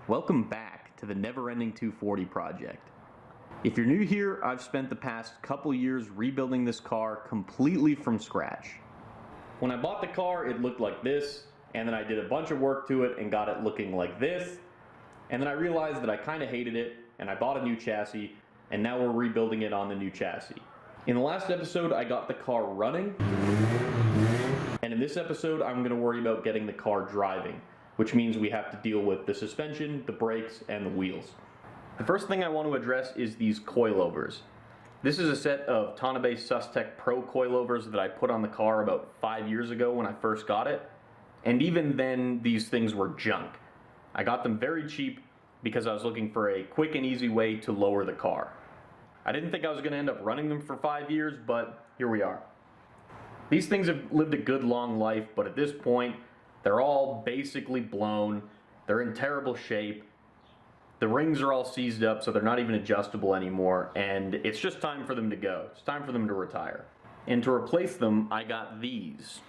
Welcome back to the Never-Ending 240 project. If you're new here, I've spent the past couple years rebuilding this car completely from scratch. When I bought the car, it looked like this, and then I did a bunch of work to it and got it looking like this, and then I realized that I kind of hated it, and I bought a new chassis, and now we're rebuilding it on the new chassis. In the last episode, I got the car running, and in this episode, I'm going to worry about getting the car driving, which means we have to deal with the suspension, the brakes, and the wheels. The first thing I want to address is these coilovers. This is a set of Tanabe Sustec Pro coilovers that I put on the car about 5 years ago when I first got it, and even then these things were junk. I got them very cheap because I was looking for a quick and easy way to lower the car. I didn't think I was going to end up running them for 5 years, but here we are. These things have lived a good long life, but at this point, they're all basically blown, they're in terrible shape, the rings are all seized up so they're not even adjustable anymore, and it's just time for them to go. It's time for them to retire. And to replace them, I got these.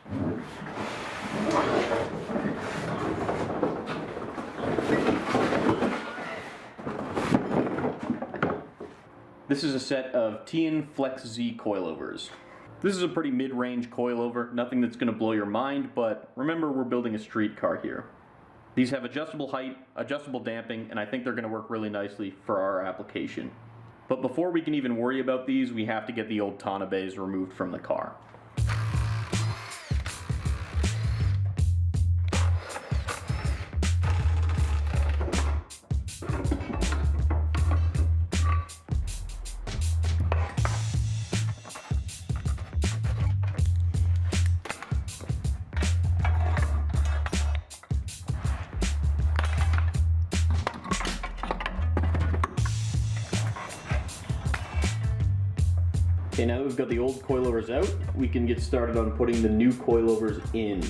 This is a set of Tian Flex Z coilovers. This is a pretty mid-range coilover, nothing that's going to blow your mind, but remember we're building a street car here. These have adjustable height, adjustable damping, and I think they're going to work really nicely for our application. But before we can even worry about these, we have to get the old Tanabes removed from the car. Okay, now that we've got the old coilovers out, we can get started on putting the new coilovers in.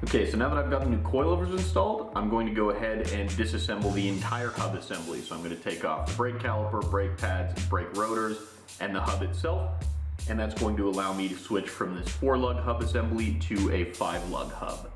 Okay, so now that I've got the new coilovers installed, I'm going to go ahead and disassemble the entire hub assembly. So I'm going to take off the brake caliper, brake pads, brake rotors, and the hub itself. And that's going to allow me to switch from this 4-lug hub assembly to a 5-lug hub.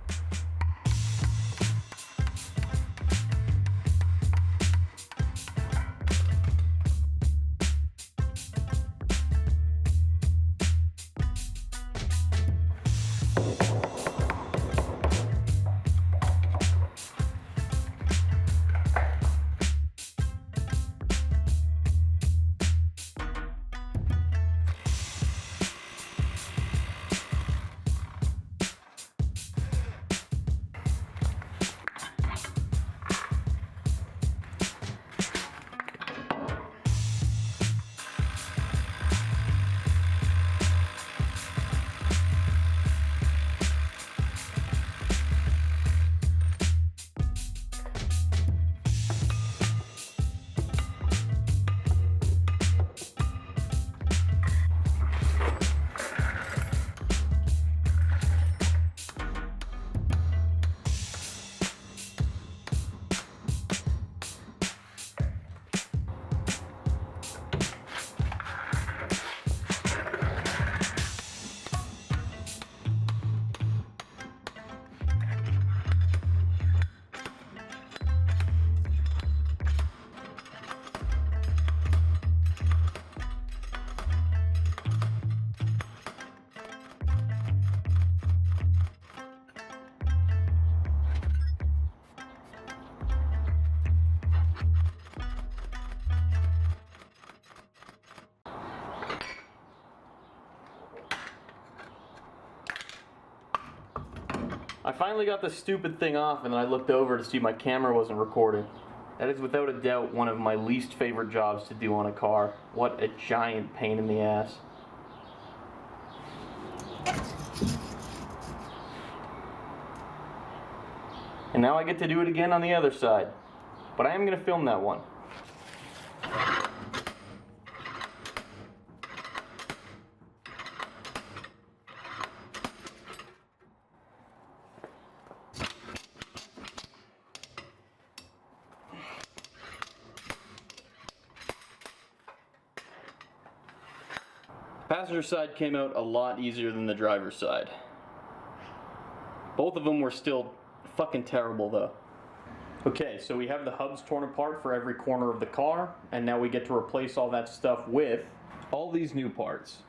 I finally got the stupid thing off, and then I looked over to see my camera wasn't recording. That is without a doubt one of my least favorite jobs to do on a car. What a giant pain in the ass. And now I get to do it again on the other side. But I am going to film that one. The passenger side came out a lot easier than the driver's side. Both of them were still fucking terrible though. Okay, so we have the hubs torn apart for every corner of the car, and now we get to replace all that stuff with all these new parts.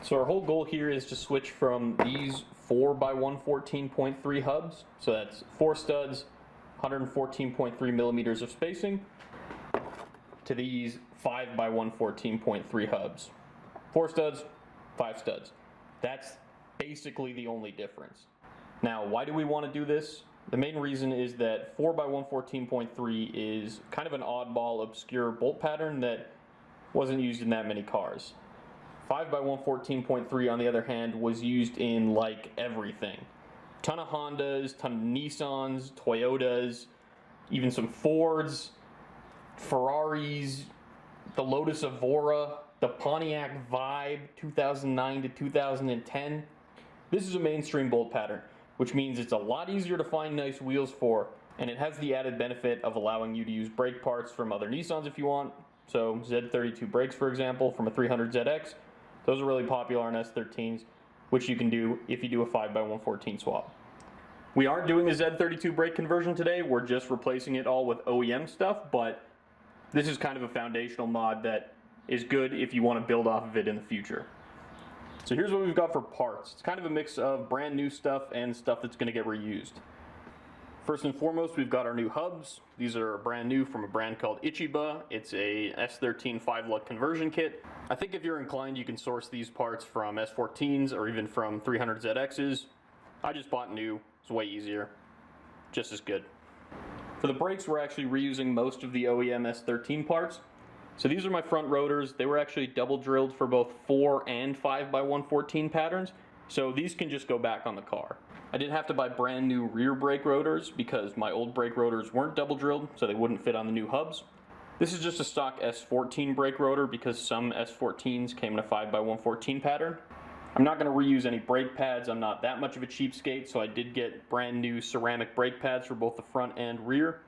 So our whole goal here is to switch from these 4x114.3 hubs, so that's 4 studs, 114.3 millimeters of spacing, to these 5x114.3 hubs. 4 studs, 5 studs. That's basically the only difference. Now, why do we want to do this? The main reason is that 4x114.3 is kind of an oddball, obscure bolt pattern that wasn't used in that many cars. 5x114.3, on the other hand, was used in like everything. Ton of Hondas, ton of Nissans, Toyotas, even some Fords, Ferraris, the Lotus Evora, the Pontiac Vibe 2009 to 2010. This is a mainstream bolt pattern, which means it's a lot easier to find nice wheels for, and it has the added benefit of allowing you to use brake parts from other Nissans if you want. So Z32 brakes, for example, from a 300ZX, those are really popular on S13s, which you can do if you do a 5x114 swap. We aren't doing a Z32 brake conversion today, we're just replacing it all with OEM stuff, but this is kind of a foundational mod that is good if you want to build off of it in the future. So here's what we've got for parts. It's kind of a mix of brand new stuff and stuff that's going to get reused. First and foremost, we've got our new hubs. These are brand new from a brand called Ichiba. It's a S13 5-lug conversion kit. I think if you're inclined, you can source these parts from S14s or even from 300ZXs. I just bought new. It's way easier. Just as good. For the brakes, we're actually reusing most of the OEM S13 parts. So these are my front rotors. They were actually double drilled for both 4 and 5x114 patterns, so these can just go back on the car. I did have to buy brand new rear brake rotors because my old brake rotors weren't double drilled, so they wouldn't fit on the new hubs. This is just a stock S14 brake rotor because some S14s came in a 5x114 pattern. I'm not going to reuse any brake pads. I'm not that much of a cheapskate, so I did get brand new ceramic brake pads for both the front and rear.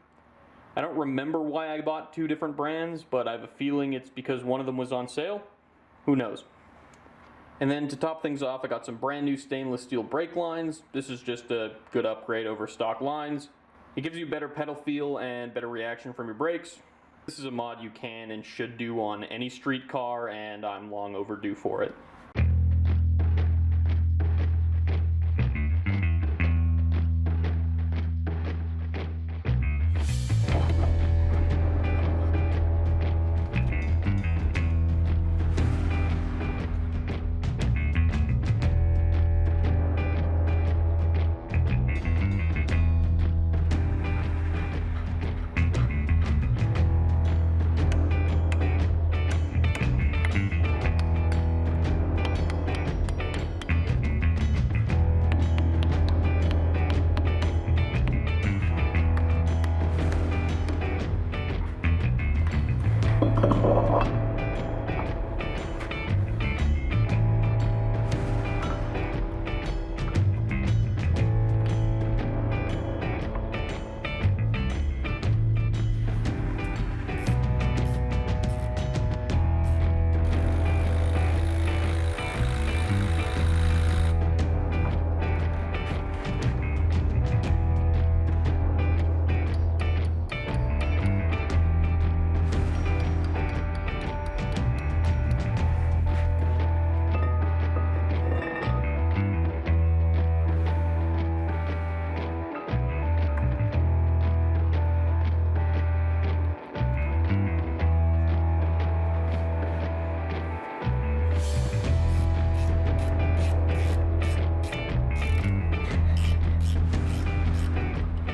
I don't remember why I bought 2 different brands, but I have a feeling it's because one of them was on sale. Who knows? And then to top things off, I got some brand new stainless steel brake lines. This is just a good upgrade over stock lines. It gives you better pedal feel and better reaction from your brakes. This is a mod you can and should do on any street car, and I'm long overdue for it.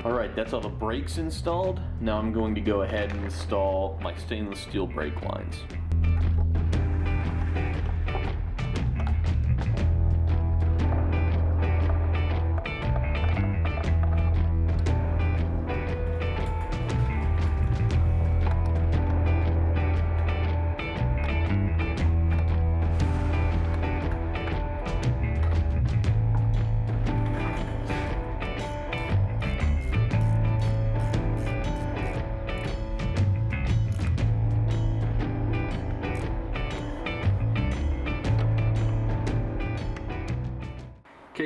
Alright, that's all the brakes installed. Now I'm going to go ahead and install my stainless steel brake lines.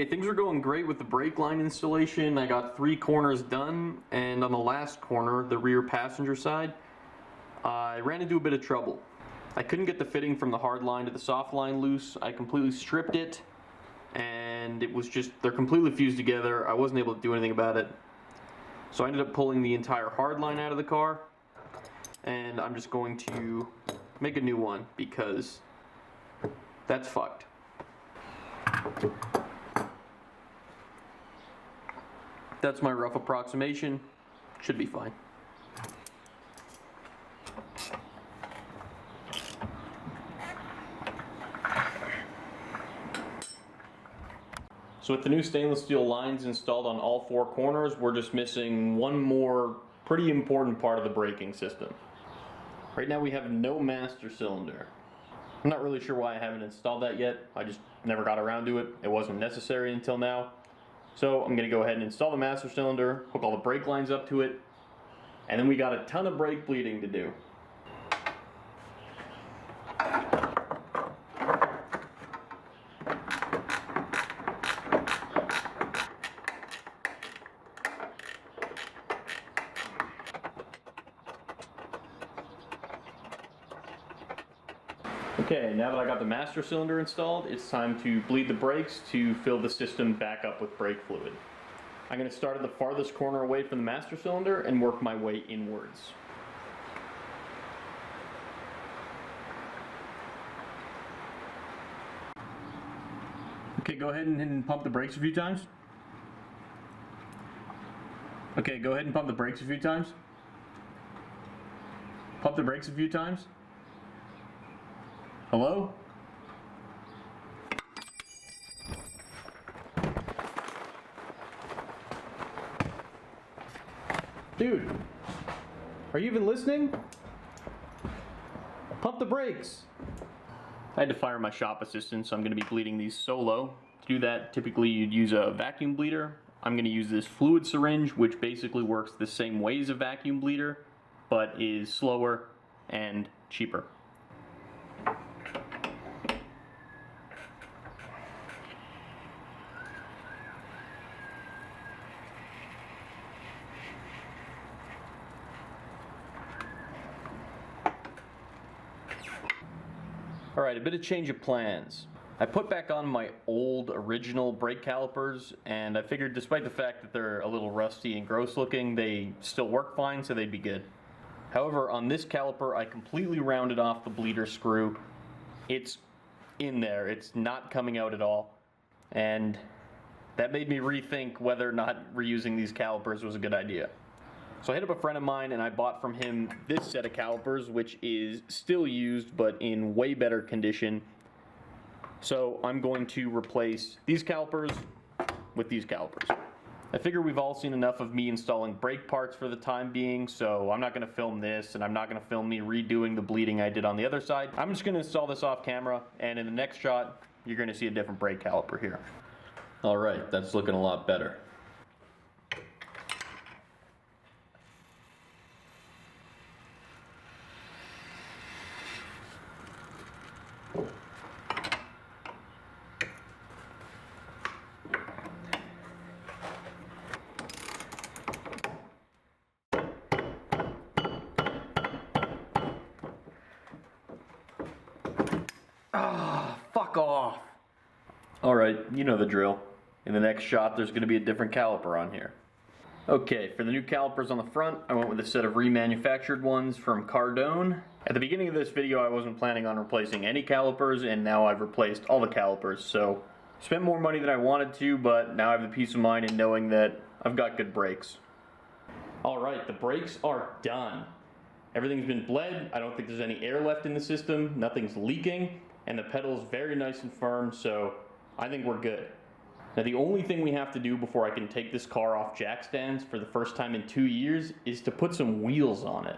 Okay, things are going great with the brake line installation. I got 3 corners done, and on the last corner, the rear passenger side, I ran into a bit of trouble. I couldn't get the fitting from the hard line to the soft line loose. I completely stripped it, and it was just, they're completely fused together. I wasn't able to do anything about it. So I ended up pulling the entire hard line out of the car, and I'm just going to make a new one because that's fucked. That's my rough approximation. Should be fine. So with the new stainless steel lines installed on all 4 corners, we're just missing one more pretty important part of the braking system. Right now we have no master cylinder. I'm not really sure why I haven't installed that yet. I just never got around to it. It wasn't necessary until now. So I'm going to go ahead and install the master cylinder, hook all the brake lines up to it, and then we got a ton of brake bleeding to do. Okay, now that I got the master cylinder installed, it's time to bleed the brakes to fill the system back up with brake fluid. I'm going to start at the farthest corner away from the master cylinder and work my way inwards. Okay, go ahead and pump the brakes a few times. Okay, go ahead and pump the brakes a few times. Pump the brakes a few times. Hello? Dude, are you even listening? Pump the brakes. I had to fire my shop assistant, so I'm going to be bleeding these solo. To do that, typically you'd use a vacuum bleeder. I'm going to use this fluid syringe, which basically works the same way as a vacuum bleeder, but is slower and cheaper. Alright, a bit of change of plans. I put back on my old original brake calipers, and I figured despite the fact that they're a little rusty and gross looking, they still work fine, so they'd be good. However, on this caliper, I completely rounded off the bleeder screw. It's in there, it's not coming out at all, and that made me rethink whether or not reusing these calipers was a good idea. So I hit up a friend of mine and I bought from him this set of calipers, which is still used but in way better condition. So I'm going to replace these calipers with these calipers. I figure we've all seen enough of me installing brake parts for the time being, so I'm not going to film this, and I'm not going to film me redoing the bleeding I did on the other side. I'm just going to install this off camera, and in the next shot, you're going to see a different brake caliper here. Alright, that's looking a lot better. Ah, fuck off. Alright, you know the drill. In the next shot, there's going to be a different caliper on here. Okay, for the new calipers on the front, I went with a set of remanufactured ones from Cardone. At the beginning of this video, I wasn't planning on replacing any calipers, and now I've replaced all the calipers, so spent more money than I wanted to, but now I have the peace of mind in knowing that I've got good brakes. Alright, the brakes are done. Everything's been bled, I don't think there's any air left in the system, nothing's leaking, and the pedal's very nice and firm, so I think we're good. Now the only thing we have to do before I can take this car off jack stands for the first time in 2 years is to put some wheels on it.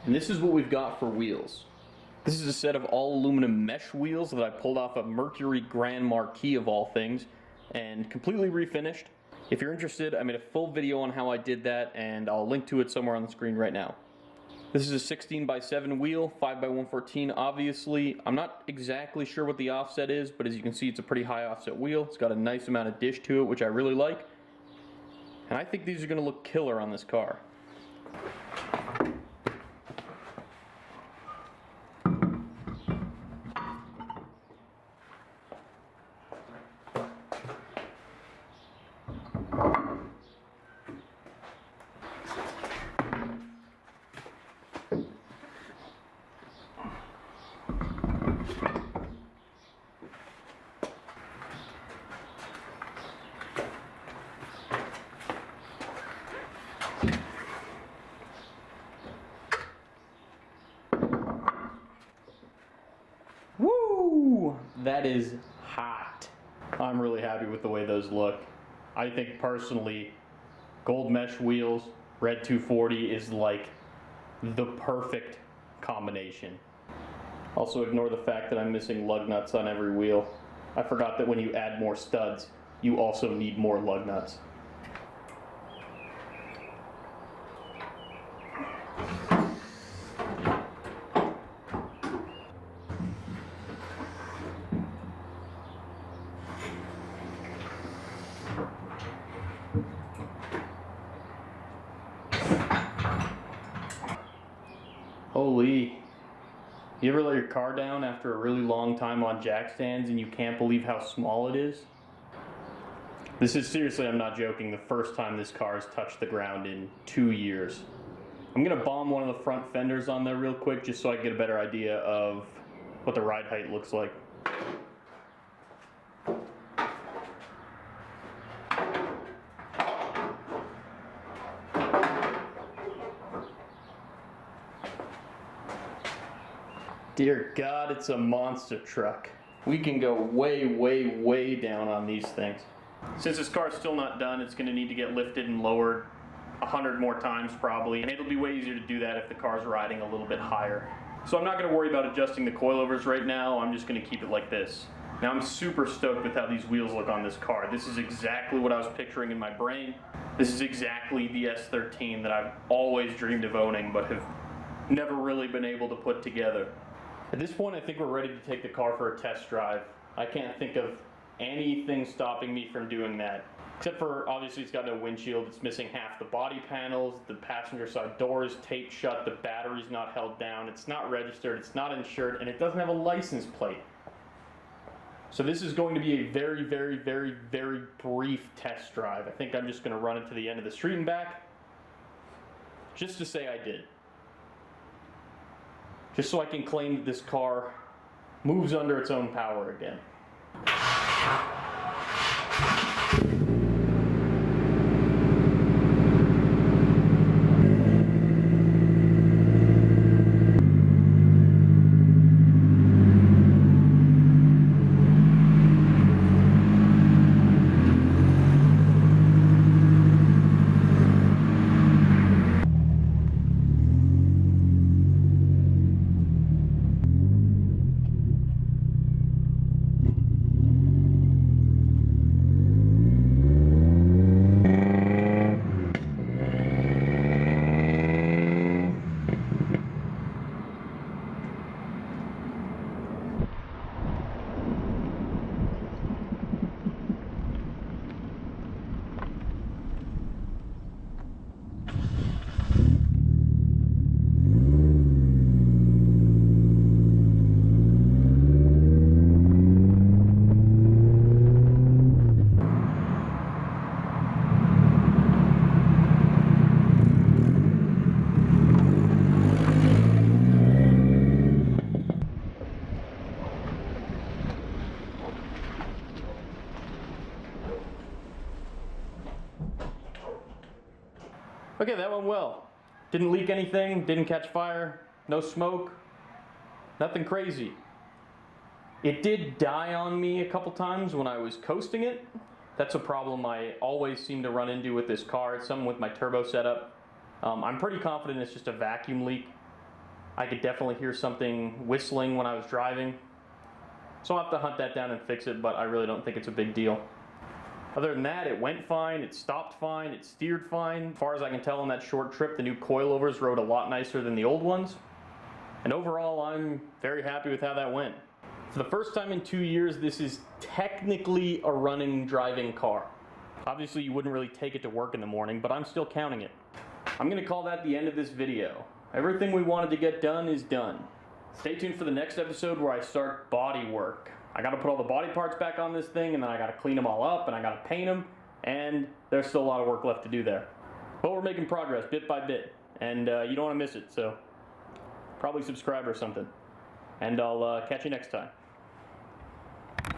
And this is what we've got for wheels. This is a set of all aluminum mesh wheels that I pulled off a Mercury Grand Marquis of all things and completely refinished. If you're interested, I made a full video on how I did that, and I'll link to it somewhere on the screen right now. This is a 16x7 wheel, 5x114 obviously. I'm not exactly sure what the offset is, but as you can see, it's a pretty high offset wheel. It's got a nice amount of dish to it, which I really like. And I think these are going to look killer on this car. Woo! That is hot. I'm really happy with the way those look. I think personally, gold mesh wheels, red 240 is like the perfect combination. Also ignore the fact that I'm missing lug nuts on every wheel. I forgot that when you add more studs, you also need more lug nuts. Holy, you ever let your car down after a really long time on jack stands and you can't believe how small it is? This is seriously, I'm not joking, the first time this car has touched the ground in 2 years. I'm gonna bomb one of the front fenders on there real quick just so I can get a better idea of what the ride height looks like. Dear God, it's a monster truck. We can go way, way, way down on these things. Since this car is still not done, it's going to need to get lifted and lowered 100 more times probably, and it'll be way easier to do that if the car's riding a little bit higher. So I'm not going to worry about adjusting the coilovers right now, I'm just going to keep it like this. Now I'm super stoked with how these wheels look on this car. This is exactly what I was picturing in my brain. This is exactly the S13 that I've always dreamed of owning, but have never really been able to put together. At this point, I think we're ready to take the car for a test drive. I can't think of anything stopping me from doing that. Except for, obviously, it's got no windshield, it's missing half the body panels, the passenger side door is taped shut, the battery's not held down, it's not registered, it's not insured, and it doesn't have a license plate. So this is going to be a very, very, very, very brief test drive. I think I'm just going to run it to the end of the street and back, just to say I did. Just so I can claim that this car moves under its own power again. Okay, that went well. Didn't leak anything, didn't catch fire, no smoke, nothing crazy. It did die on me a couple times when I was coasting it. That's a problem I always seem to run into with this car. It's something with my turbo setup. I'm pretty confident it's just a vacuum leak. I could definitely hear something whistling when I was driving. So I'll have to hunt that down and fix it, but I really don't think it's a big deal. Other than that, it went fine, it stopped fine, it steered fine. As far as I can tell on that short trip, the new coilovers rode a lot nicer than the old ones. And overall, I'm very happy with how that went. For the first time in 2 years, this is technically a running, driving car. Obviously, you wouldn't really take it to work in the morning, but I'm still counting it. I'm gonna call that the end of this video. Everything we wanted to get done is done. Stay tuned for the next episode where I start body work. I gotta put all the body parts back on this thing, and then I gotta clean them all up, and I gotta paint them, and there's still a lot of work left to do there. But we're making progress bit by bit, and you don't wanna miss it, so probably subscribe or something. And I'll catch you next time.